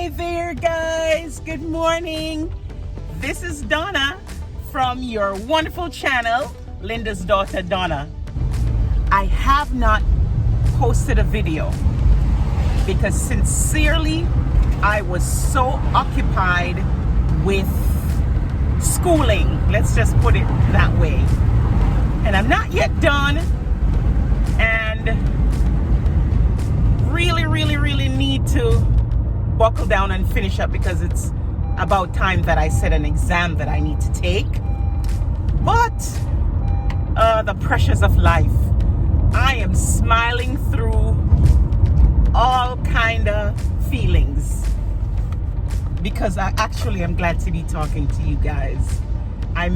Hi there, guys. Good morning. This is Donna from your wonderful channel, Linda's daughter, Donna. I have not posted a video because sincerely, I was so occupied with schooling. Let's just put it that way. And I'm not yet done. And really need to buckle down and finish up because it's about time that I set an exam that I need to take. But the pressures of life, I am smiling through all kind of feelings because I actually am glad to be talking to you guys. I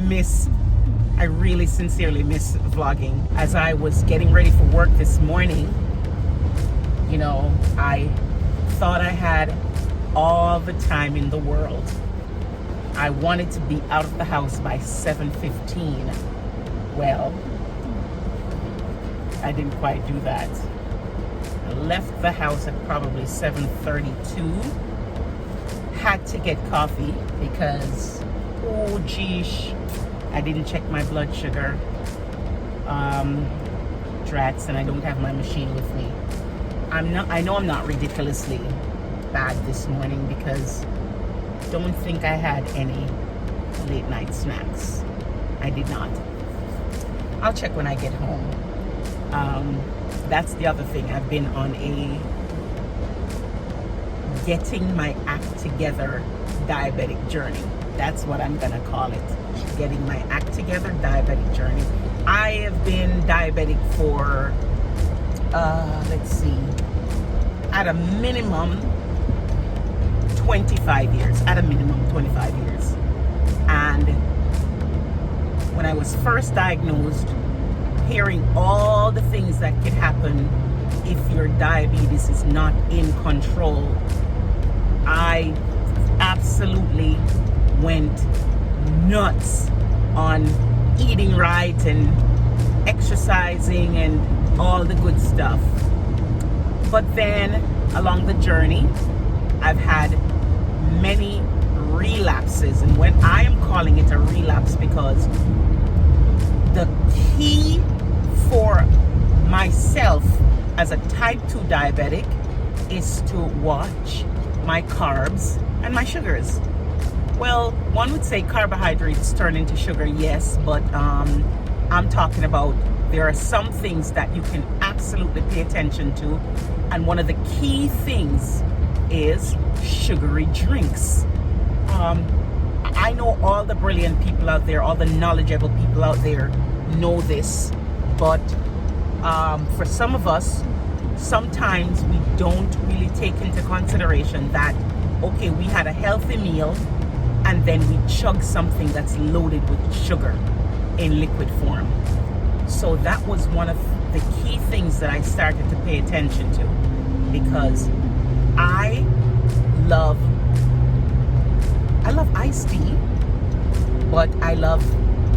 really sincerely miss vlogging. As I was getting ready for work this morning, you know, I thought I had all the time in the world. I wanted to be out of the house by 7:15. Well, I didn't quite do that. I left the house at probably 7:32. Had to get coffee because, oh geesh, I didn't check my blood sugar. Drats, and I don't have my machine with me. I know I'm not ridiculously bad this morning because don't think I had any late night snacks. I did not. I'll check when I get home. That's the other thing. I've been on a getting my act together diabetic journey. That's what I'm gonna call it. Getting my act together diabetic journey. I have been diabetic for let's see, at a minimum 25 years. At a minimum 25 years. And when I was first diagnosed, hearing all the things that could happen if your diabetes is not in control, I absolutely went nuts on eating right and exercising and all the good stuff. But then along the journey, I've had many relapses. And when I am calling it a relapse, because the key for myself as a type 2 diabetic is to watch my carbs and my sugars. Well, one would say carbohydrates turn into sugar, yes, but I'm talking about there are some things that you can absolutely pay attention to, and one of the key things is sugary drinks. I know all the brilliant people out there, all the knowledgeable people out there know this, but for some of us, sometimes we don't really take into consideration that, okay, we had a healthy meal and then we chug something that's loaded with sugar in liquid form. So that was one of the key things that I started to pay attention to, because I love iced tea, but I love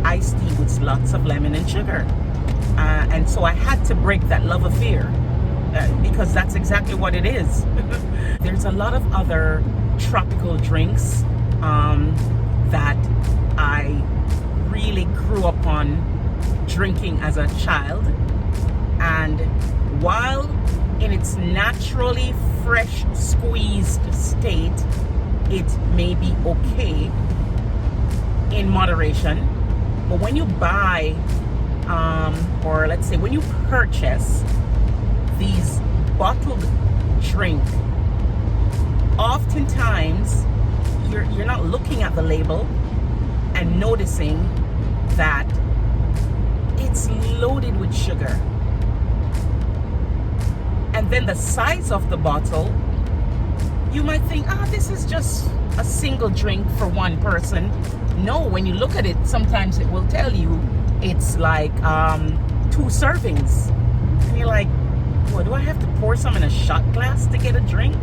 iced tea with lots of lemon and sugar. And so I had to break that love affair because that's exactly what it is. There's a lot of other tropical drinks that I really grew up on drinking as a child. And while in its naturally fresh squeezed state, it may be okay in moderation, but when you buy or let's say when you purchase these bottled drink, oftentimes you're not looking at the label and noticing that it's loaded with sugar. And then the size of the bottle, you might think, this is just a single drink for one person. No, when you look at it, sometimes it will tell you it's like 2 servings. And you're like, well, do I have to pour some in a shot glass to get a drink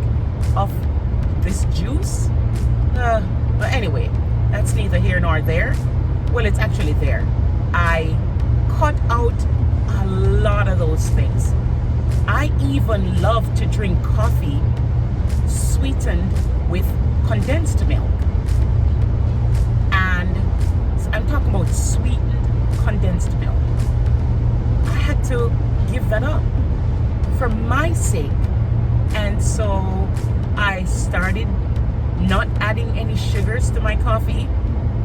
of this juice? But anyway, that's neither here nor there. Well, it's actually there. I cut out a lot of those things. I even love to drink coffee sweet sweetened with condensed milk. And I'm talking about sweetened condensed milk. I had to give that up for my sake. And so I started not adding any sugars to my coffee,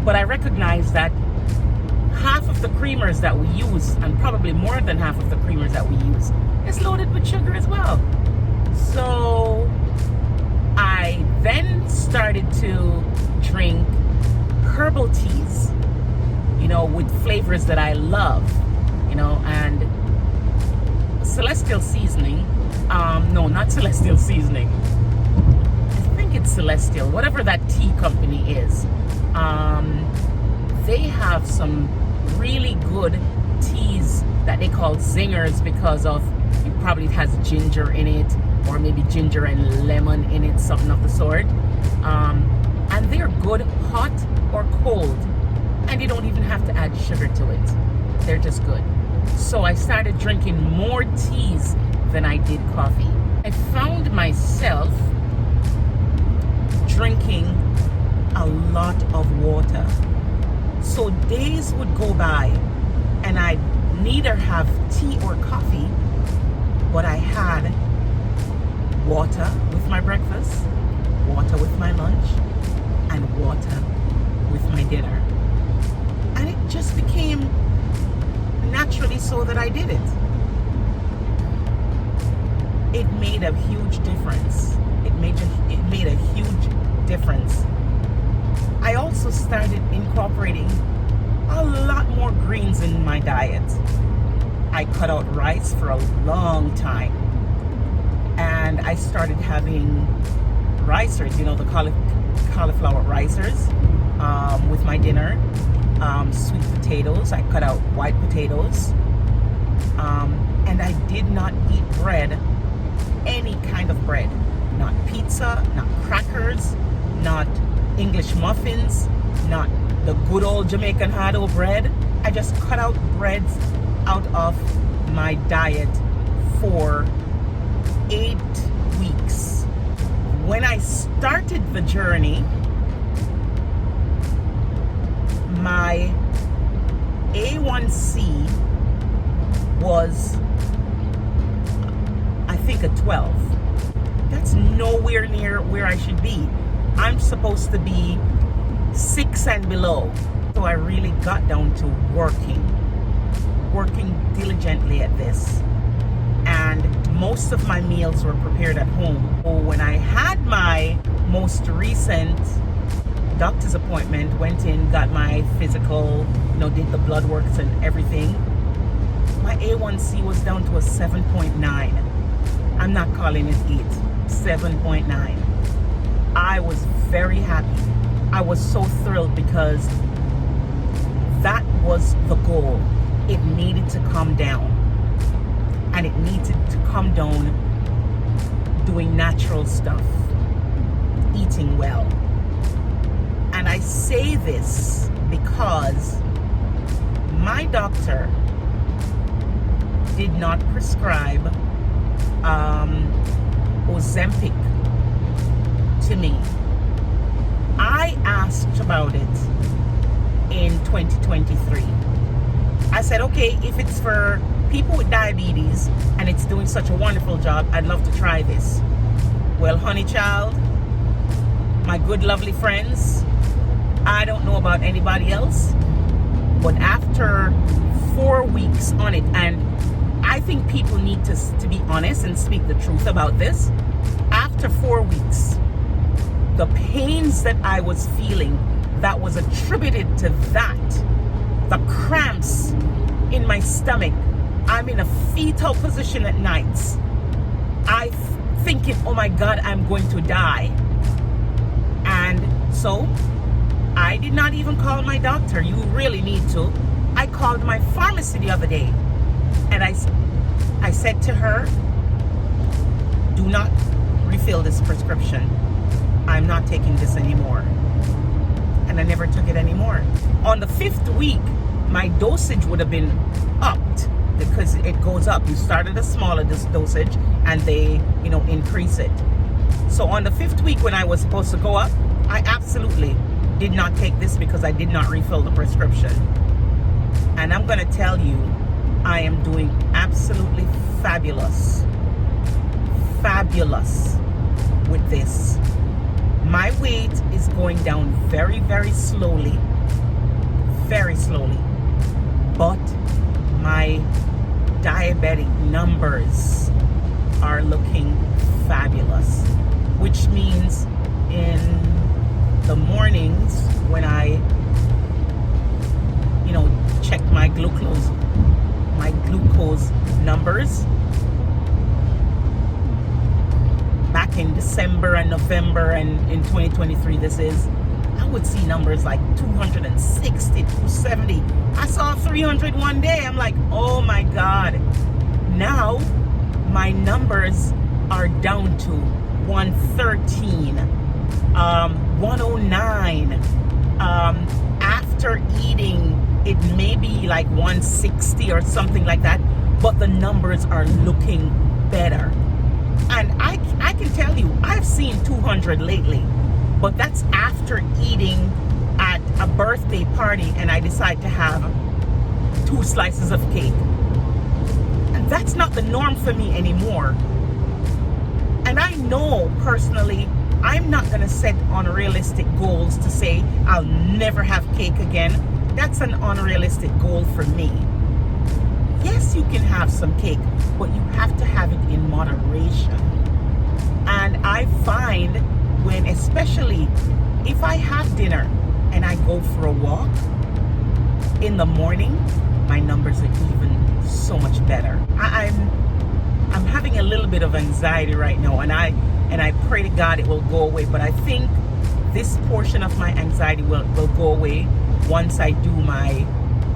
but I recognized that half of the creamers that we use, and probably more than half of the creamers that we use, is loaded with sugar as well. So I then started to drink herbal teas, with flavors that I love, and celestial seasoning. No, not celestial seasoning. I think it's celestial, whatever that tea company is. They have some really good teas that they call zingers because of it probably has ginger in it, or maybe ginger and lemon in it, something of the sort. And they're good hot or cold, and you don't even have to add sugar to it. They're just good. So I started drinking more teas than I did coffee. I found myself drinking a lot of water. So days would go by and I'd neither have tea or coffee, but I had water with my breakfast, water with my lunch, and water with my dinner. And it just became naturally so that I did it. It made a huge difference. It made a huge difference. I also started incorporating a lot more greens in my diet. I cut out rice for a long time, and I started having ricers, the cauliflower ricers, with my dinner. Sweet potatoes. I cut out white potatoes, and I did not eat bread, any kind of bread, not pizza, not crackers, not English muffins, not the good old Jamaican hard-dough bread. I just cut out breads out of my diet for 8 weeks. When I started the journey, my A1C was, I think, a 12. That's nowhere near where I should be. I'm supposed to be 6 and below. So I really got down to working diligently at this. And most of my meals were prepared at home. When I had my most recent doctor's appointment, went in, got my physical, did the blood works and everything, my A1C was down to a 7.9. I'm not calling it 8, 7.9. I was very happy. I was so thrilled because that was the goal. It needed to come down, and it needed to come down doing natural stuff, eating well. And I say this because my doctor did not prescribe Ozempic to me. I asked about it in 2023. I said, okay, if it's for people with diabetes and it's doing such a wonderful job, I'd love to try this. Well, honey child, my good lovely friends, I don't know about anybody else, but after 4 weeks on it, and I think people need to be honest and speak the truth about this. After 4 weeks, the pains that I was feeling that was attributed to that, the cramps in my stomach, I'm in a fetal position at nights. I thinking, oh my God, I'm going to die. And so I did not even call my doctor. You really need to. I called my pharmacy the other day, and I said to her, do not refill this prescription. I'm not taking this anymore. And I never took it anymore. On the 5th week, my dosage would have been upped because it goes up. You start at a smaller dosage and they, increase it. So on the 5th week when I was supposed to go up, I absolutely did not take this because I did not refill the prescription. And I'm going to tell you, I am doing absolutely fabulous. Fabulous with this. My weight is going down very, very slowly. Very slowly. But my diabetic numbers are looking fabulous. Which means in the mornings when I, check my glucose numbers, back in December and November and in 2023 this is, I would see numbers like 260, 270. I saw 300 one day. I'm like, oh my God. Now my numbers are down to 113, 109. After eating, it may be like 160 or something like that, but the numbers are looking better. And I can tell you, I've seen 200 lately, but that's after eating at a birthday party and I decide to have 2 slices of cake. And that's not the norm for me anymore. And I know personally, I'm not going to set unrealistic goals to say I'll never have cake again. That's an unrealistic goal for me. Yes, you can have some cake, but you have to have it in moderation. And I find when, especially if I have dinner and I go for a walk in the morning, my numbers are even so much better. I'm having a little bit of anxiety right now, and I pray to God it will go away. But I think this portion of my anxiety will go away once I do my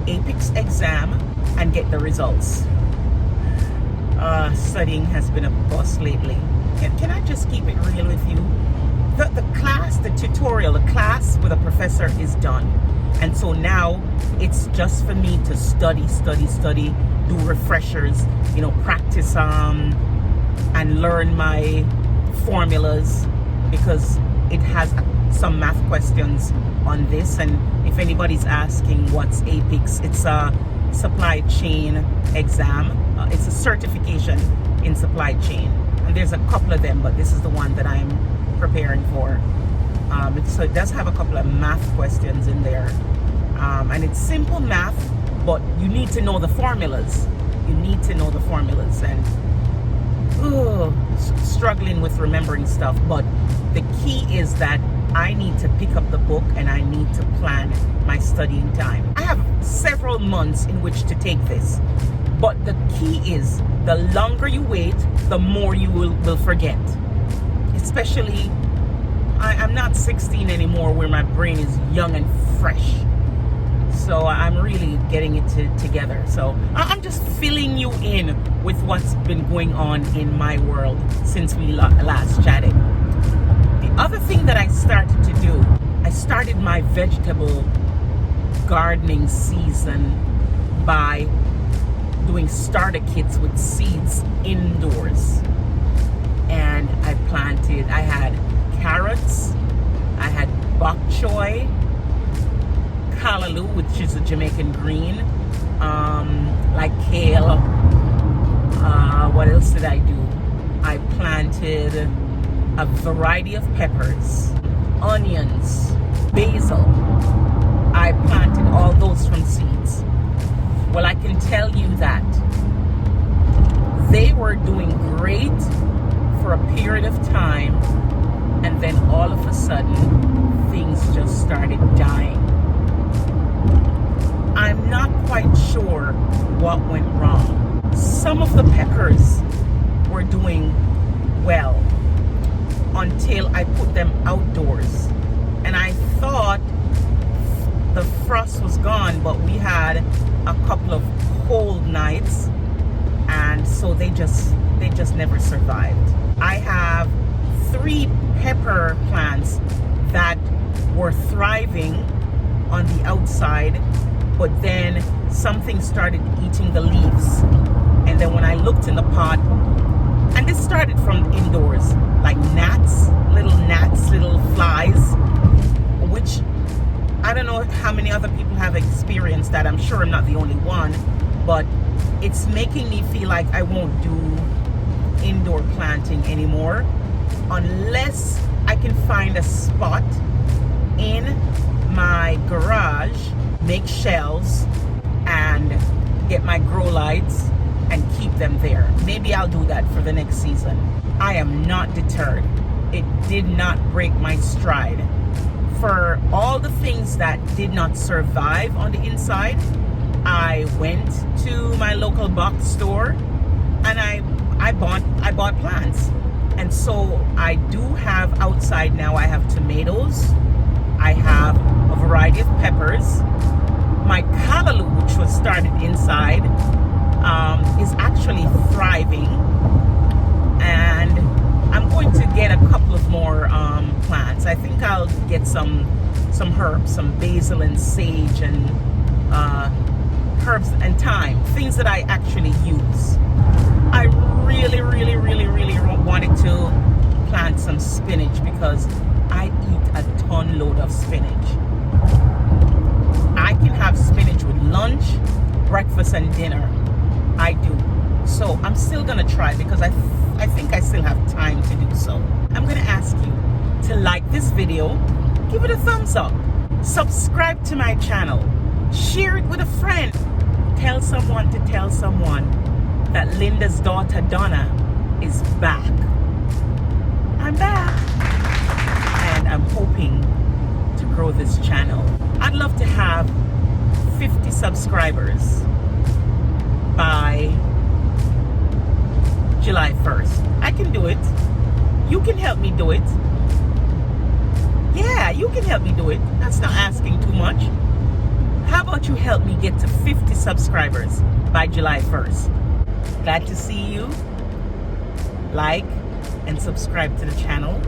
APICS exam and get the results. Studying has been a bust lately. And can I just keep it real with you? The class, the tutorial, the class with a professor is done. And so now it's just for me to study, do refreshers, practice and learn my formulas, because it has some math questions on this. And if anybody's asking what's APICS, it's a supply chain exam. It's a certification in supply chain. And there's a couple of them, but this is the one that I'm preparing for. So it does have a couple of math questions in there. And it's simple math, but you need to know the formulas. And struggling with remembering stuff. But the key is that I need to pick up the book and I need to plan my studying time. I have several months in which to take this. But the key is, the longer you wait, the more you will forget. Especially, I'm not 16 anymore where my brain is young and fresh. So I'm really getting it together. So I'm just filling you in with what's been going on in my world since we last chatted. The other thing that I started to do, I started my vegetable gardening season by doing starter kits with seeds indoors. And I had carrots, I had bok choy, callaloo, which is a Jamaican green, like kale. What else did I do? I planted a variety of peppers, onions, basil. I planted all those from seeds. Well, I can tell you that they were doing great for a period of time, and then all of a sudden things just started dying. I'm not quite sure what went wrong. Some of the peppers were doing well until I put them outdoors, and I thought the frost was gone, but we had a couple of cold nights, and so they just never survived. I have 3 pepper plants that were thriving on the outside, but then something started eating the leaves. And then when I looked in the pot, And this started from indoors, like gnats, little flies, which I don't know how many other people have experienced that. I'm sure I'm not the only one, but it's making me feel like I won't do indoor planting anymore unless I can find a spot in my garage, make shelves, and get my grow lights and keep them there. Maybe I'll do that for the next season. I am not deterred. It did not break my stride. For all the things that did not survive on the inside, I went to my local box store and I bought plants. And so I do have outside now, I have tomatoes, I have a variety of peppers. My callaloo, which was started inside, is actually thriving, and I'm going to get a couple of more plants. I think I'll get some herbs, some basil and sage, and herbs and thyme, things that I actually use. I really wanted to plant some spinach because I eat a ton load of spinach. I can have spinach with lunch, breakfast, and dinner. I do. So I'm still gonna try because I think I still have time to do so. I'm gonna ask you to like this video, give it a thumbs up, subscribe to my channel, share it with a friend, tell someone to tell someone that Linda's daughter Donna is back. I'm back, and I'm hoping to grow this channel. I'd love to have 50 subscribers by July 1st. I can do it. You can help me do it. Yeah, you can help me do it. That's not asking too much. How about you help me get to 50 subscribers by July 1st? Glad to see you. Like and subscribe to the channel.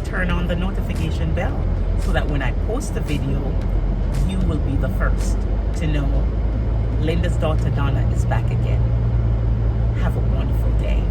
Turn on the notification bell so that when I post a video, you will be the first to know Linda's daughter Donna is back again. Have a wonderful day.